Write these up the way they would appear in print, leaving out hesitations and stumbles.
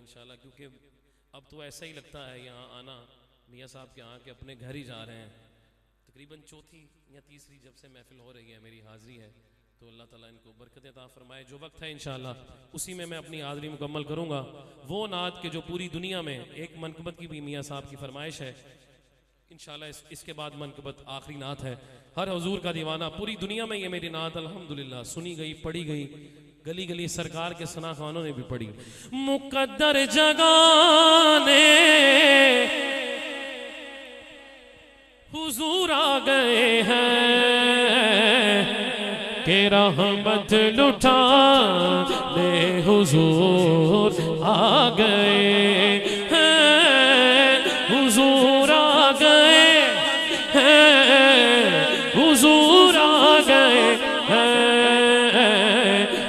इंशाल्लाह, क्योंकि अब तो ऐसा ही लगता है यहाँ आना मियाँ साहब के यहाँ के अपने घर ही जा रहे हैं। तकरीबन चौथी या तीसरी जब से महफिल हो रही है मेरी हाज़िरी है, तो अल्लाह ताला इनको बरकत अता फरमाए। जो वक्त है इंशाल्लाह उसी में मैं अपनी हाज़िरी मुकम्मल करूँगा। वो नात के जो पूरी दुनिया में एक मनकबत की भी मियाँ साहब की फरमाइश है इंशाल्लाह, इसके बाद मनकबत आखिरी नात है। हर हुजूर का दीवाना, पूरी दुनिया में ये मेरी नात अल्हम्दुलिल्लाह सुनी गई, पढ़ी गई, गली गली सरकार के सना खानों ने भी पढ़ी। मुकद्दर जगाने हुजूर आ गए हैं के रहमत लुटा दे, हुजूर आ गए हैं, हुजूर आ गए हैं, हुजूर आ गए हैं,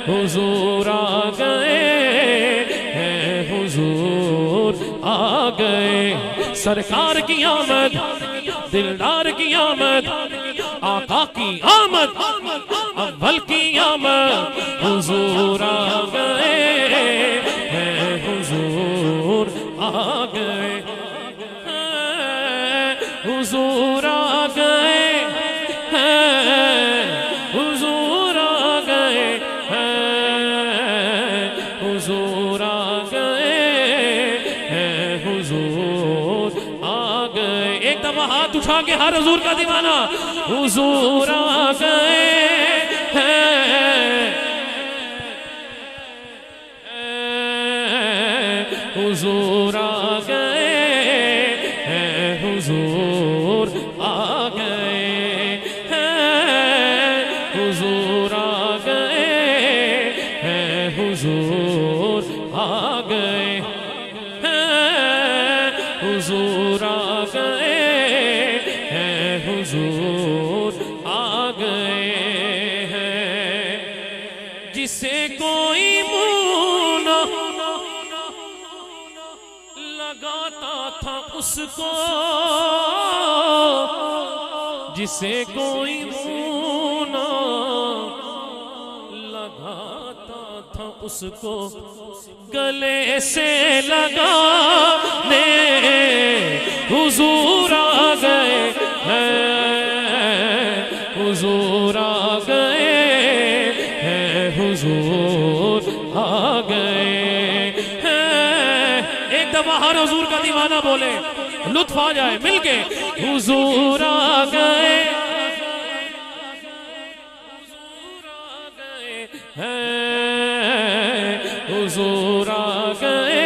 हुजूर आ गए हैं, हुजूर आ गए। सरकार की आमद, दिलदार की आमद, आका की आमद, अव्वल की आमद, हुजूर आ गए हैं, हुजूर आ गए हैं, हुजूर आ गए हैं, हुजूर आ गए हैं, हुजूर आ गए हैं, हुजूर आ गए। एक दफा हाथ उठा के हर हुजूर का दीवाना, हुजूर आ गए हैं, हुजूर आ गए हैं, हुजूर आ गए हैं, हुजूर आ गए हैं, हुजूर आ गए हैं, हुजूर आ गए हैं, हुजूर आ गए हैं। जिसे कोई मुँह लगाता था उसको, जिसे कोई मुँह लगाता था उसको, गले से लगाने हुजूर आ गए हैं, हुजूर आ गए हैं, हुजूर आ गए हैं। एक दफा हर हुजूर का दीवाना बोले, लुत्फ आ जाए मिलके, हुजूर आ गए, हुजूर आ गए हैं, हुजूर आ गए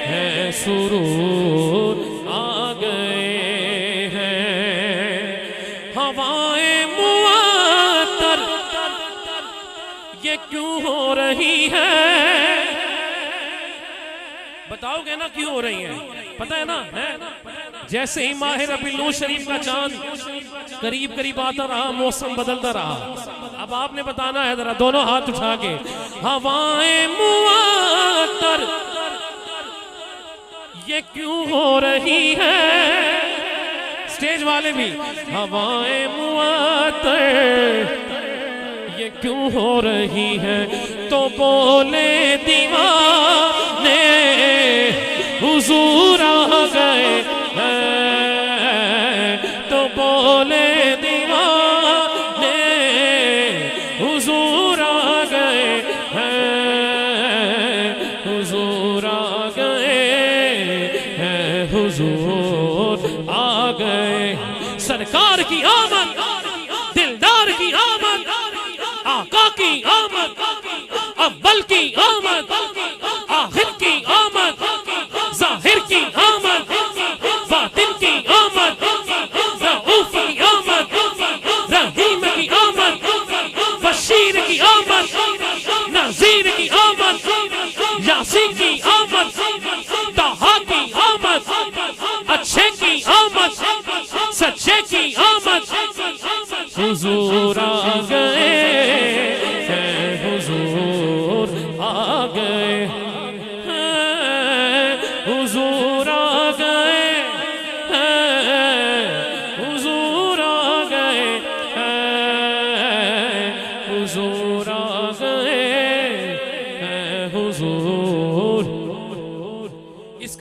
हैं, सुरूर आ गए हैं। हवाएं मुअत्तर ये क्यों हो रही है, बताओगे ना क्यों हो रही है, पता है ना है? जैसे ही माह रबीउल शरीफ का चांद करीब करीब आता रहा, मौसम बदलता रहा। अब आपने बताना है जरा दोनों हाथ उठा के, हवाएं मुअत्तर ये क्यों हो रही है, स्टेज वाले भी, हवाएं मुअत्तर ये क्यों हो रही है, तो बोले दीवाने हुजूर आ गए हैं, तो बोले दीवाने हुजूर आ गए हैं, हुजूर आ गए हैं, हुजूर आ गए। सरकार की आमद, दिलदार की आमद, आका की आमद, अव्वल की आमद, आखिर की आमद, जाहिर की आमद, बातिन की आमद, रऊफ की आमद, रहीम की आमद, बशीर की आमद, नज़ीर की आमद, यासीन की आमद, ताहा की आमद, अच्छे की आमद, सच्चे की आमद, हुजूर आ गए हैं, हुजूर आ गए हैं, हुजूर आ गए हैं, हुजूर आ गए हैं, हुजूर आ गए हैं, हुजूर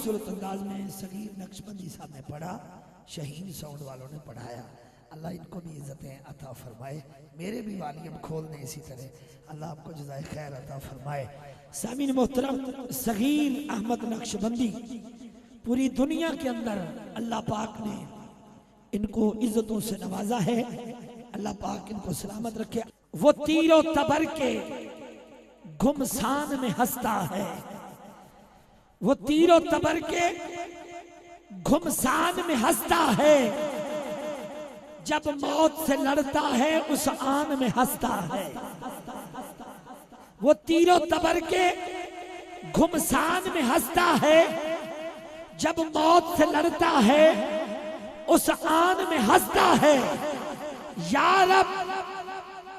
खूबसूरत अंदाज में सगीर नक्शबंदी साहब ने पढ़ा, शहीन साउंड वालों ने पढ़ाया। अल्लाह इनको भी इज्जतें अता फरमाए, मेरे भी वालियम खोल दें इसी तरह, अल्लाह आपको जज़ाए खैर अता फरमाए। सामीन मोहतरम, सगीर अहमद नक्शबंदी पूरी दुनिया के अंदर अल्लाह पाक ने इनको इज्जतों से नवाजा है। अल्लाह पाक इनको सलामत रखे। वो तीरों तबर के घुमसान में हंसता है, वो तीरों तबर के घुमसान में हंसता है, जब मौत से लड़ता है उस आन में हंसता है। वो तीरों तबर के घुमसान में हंसता है, जब मौत से लड़ता है उस आन में हंसता है। या रब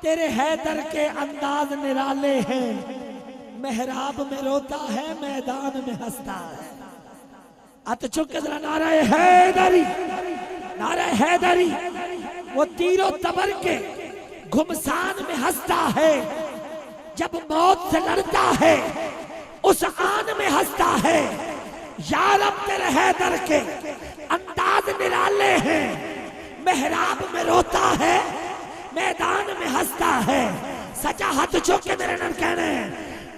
तेरे हैदर के अंदाज निराले हैं, मेहराब में रोता है मैदान में हंसता है। अत चुप के जरा नारे हैदरी, नारे हैदरी। वो तीरों तबर के घुमसान में हंसता है, जब मौत से लड़ता है उस आन में हंसता है। या रब तेरे हैदर के अंदाज निराले हैं, मेहराब में रोता है मैदान में हंसता है। सचा हाथ चुक के मेरे नर कहने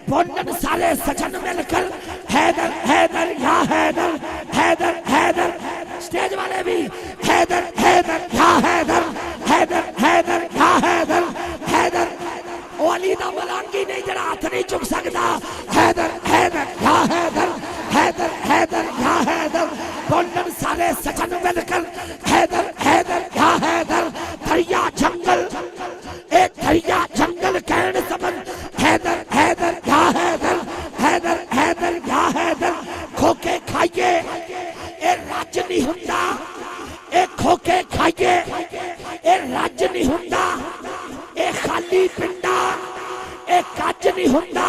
बोलन सारे सजन मिलकर हैदर हैदर या हैदर हैदर हैदर। स्टेज वाले भी हैदर हैदर या हैदर हैदर हैदर या हैदर हैदर। ओ अली दा मलांगी नहीं जरा हाथ नहीं चुक सकता। हैदर हैदर या हैदर हैदर हैदर या हैदर। बोलन सारे सजन मिलकर हैदर हैदर या हैदर। दरिया जंगल एक दरिया जंगल कहने समझ हैदर हैदर या हैदर हैदर हैदर या हैदर। खोके खाइए ए राज नहीं हुंदा, ए खोके खाइए ए राज नहीं हुंदा, ए खाली पिंडा ए काज नहीं हुंदा।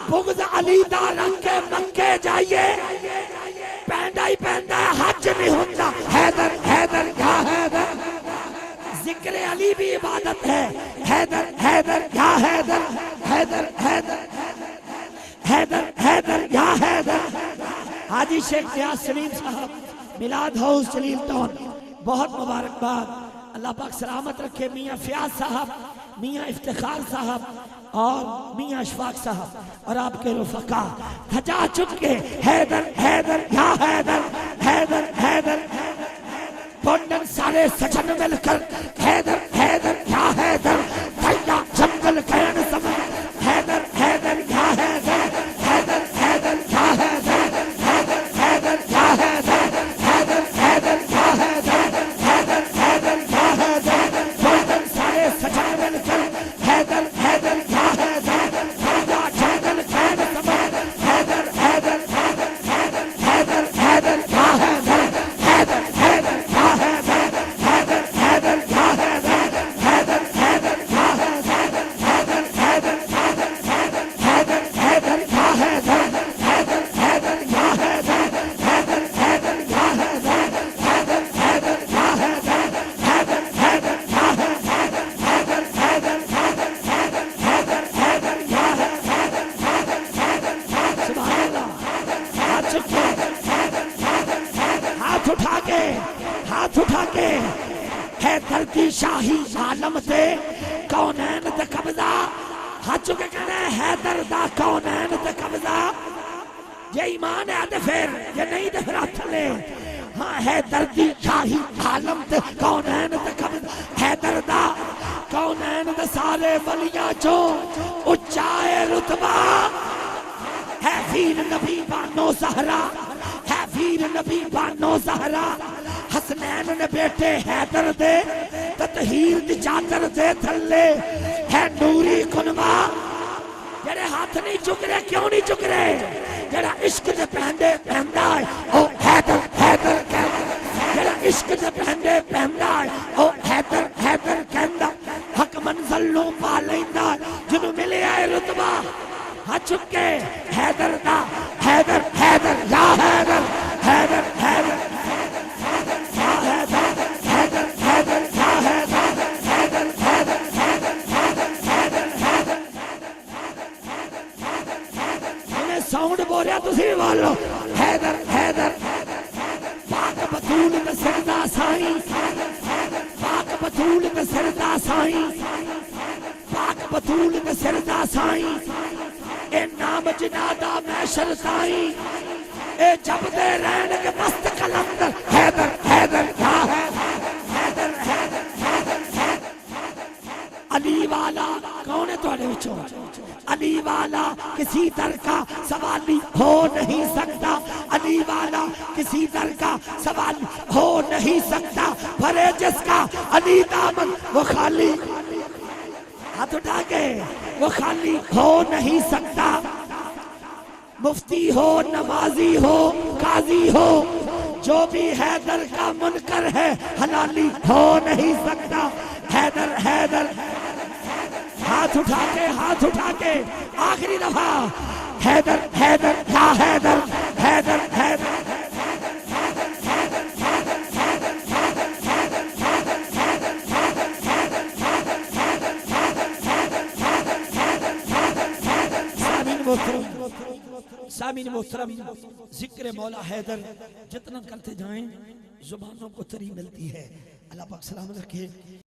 बुग़्ज़ अली दा रंग के मंगे जाइए, पैंदा ही पैंदा हज नहीं हुंदा। हैदर हैदर या हैदर। जिक्र अली भी इबादत है। हैदर हैदर या हैदर हैदर हैदर हैदर हैदर या हैदर। हाजी शेख नियाज़ सलीम साहब मिलाद हाउस जलील टाउन, बहुत मुबारकबाद। अल्लाह पाक सलामत रखे। मियाँ फयाज साहब, मियाँ इफ्तिखार साहब और मियाँ अशफाक साहब और आपके रुफका धजा चुके। हैदर हैदर या हैदर हैदर हैदर। बोलन सारे सजन मिलकर हैदर हैदर या हैदर। दरिया जंगल कहन समझ हैदर हैदर या हैदर हैदर हैदर या हैदर हैदर हैदर या हैदर हैदर हैदर या हैदर हैदर हैदर या हैदर। बोलन सारे सजन मिलकर हैदर हैदर या हैदर। दरिया जंगल कहन समझ हैदर हैदर हैदर हैदर हैदर या हैदर हैदर हैदर या हैदर हैदर हैदर या हैदर हैदर हैदर या हैदर हैदर हैदर हैदर हैदर या हैदर हैदर हैदर या हैदर हैदर हैदर या हैदर हैदर हैदर या हैदर हैदर हैदर या हैदर हैदर हैदर हैदर हैदर या हैदर हैदर। सुभान अल्लाह। हाथ चुके, हाथ उठा के, हाथ उठा के। है धरती शाही आलम दे कौनैन ते कब्जा। हाथ चुके कहना हैदर दा कौनैन ते कब्जा। ये ईमान है तो फिर, ये नहीं तो फिर हाथ ले। हाँ है धरती शाही आलम ते कौनैन ते कब्जा। हैदर दा कौनैन ते सारे वलियां चो उच्चा है रुतबा। है वीर नबी बानो ज़हरा, है वीर नबी बानो ज़हरा। हसनैन ने बेटे हैदर दे ततहीर दी चादर दे थल्ले है नूरी कुनवा। जेड़े हाथ नहीं चुक रहे, क्यों नहीं चुक रहे? जेड़ा इश्क दे पहंदे पहनदा है ओ हैदर हैदर कहंदा। जेड़ा इश्क दे पहंदे पहनदा है ओ हैदर हैदर कहंदा। हक मंज़िल नूं पा लैंदा जिन्नू मिलिया है रुतबा। हाथ चुके हैदर दा हैदर हैदर या हैदर हैदर हैदर या हैदर हैदर हैदर या हैदर हैदर हैदर हैदर हैदर हैदर। इन्हें साउंड बोल रहा तुसी भी बोलो हैदर बतूल दा सरदा साईं, पाक बतूल दा सरदा साईं, पाक बतूल दा सरदा साईं, ए नाम जिनादा मैशर साईं, ए जपदे रहन के मस्त कलंदर हैदर हैदर या हैदर हैदर हैदर। अली वाला कौन है तुहाडे विचों? अली वाला किसी दर का सवाली हो नहीं सकता, अली वाला किसी दर का सवाली हो नहीं सकता। भरे जिसका अली दामन वो खाली, हाथ उठा के, वो खाली हो नहीं सकता। मुफ्ती हो, नमाजी हो, काजी हो, जो भी हैदर का मुनकर है हलाली हो नहीं सकता। हैदर हैदर, हाथ उठा के, हाथ उठा के, आखिरी दफा हैदर हैदर या हैदर हैदर हैदर। सामीन मोहतरम, जिक्र मौला हैदर जितना करते जाएं जुबानों को तरी मिलती है। अल्लाह पाक सलामत रखे।